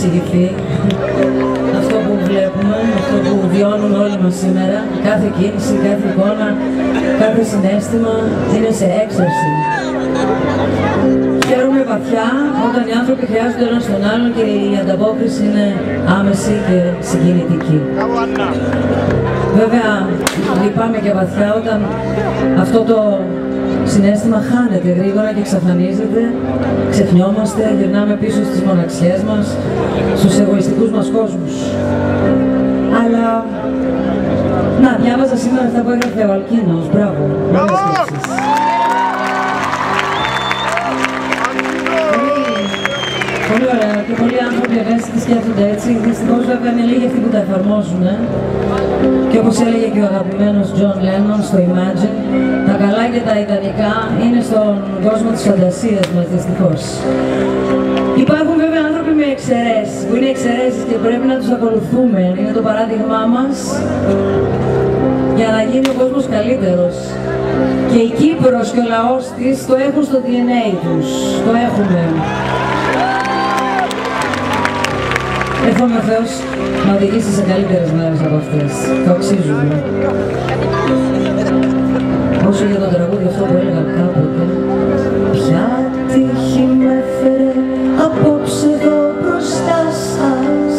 εξηγηθεί αυτό που βλέπουμε, αυτό που βιώνουμε όλοι μας σήμερα. Κάθε κίνηση, κάθε εικόνα, κάθε συναίσθημα είναι σε έξαρση. Χαίρομαι βαθιά όταν οι άνθρωποι χρειάζονται ένας τον άλλον και η ανταπόκριση είναι άμεση και συγκινητική. Βέβαια, λυπάμαι και βαθιά όταν αυτό το συναίσθημα χάνεται γρήγορα και εξαφανίζεται, ξεχνιόμαστε, γυρνάμε πίσω στις μοναξιές μας, στους εγωιστικούς μας κόσμους. Αλλά, να, διάβαζα σήμερα αυτά που έγραφε ο Αλκίνος, μπράβο, πολλές σκέψεις. Πολύ ωραία και πολλοί άνθρωποι ευαίσθητοι σκέφτονται έτσι, δυστυχώς βέβαια είναι λίγοι αυτοί που τα εφαρμόζουν. Και όπως έλεγε και ο αγαπημένος John Lennon στο Imagine, τα καλά και τα ιδανικά είναι στον κόσμο της φαντασίας μας, δυστυχώς. Υπάρχουν βέβαια άνθρωποι με εξαιρέσεις, που είναι εξαιρέσεις και πρέπει να τους ακολουθούμε, είναι το παράδειγμά μας για να γίνει ο κόσμος καλύτερος. Και η Κύπρος και ο λαός της το έχουν στο DNA τους, το έχουμε. Εύχομαι ο Θεός να οδηγήσει σε καλύτερες μέρες από αυτές. Το αξίζουμε. Όσο για το τραγούδι αυτό που έλεγα κάποτε, ποια τύχη με έφερε απόψε εδώ μπροστά σας,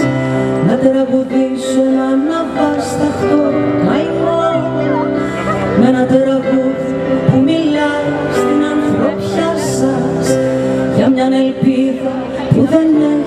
να τραγουδήσω έναν αβάσταχτο καημό, με ένα τραγούδι που μιλάει στην ανθρωπιά σας, για μιαν ελπίδα που δεν έχει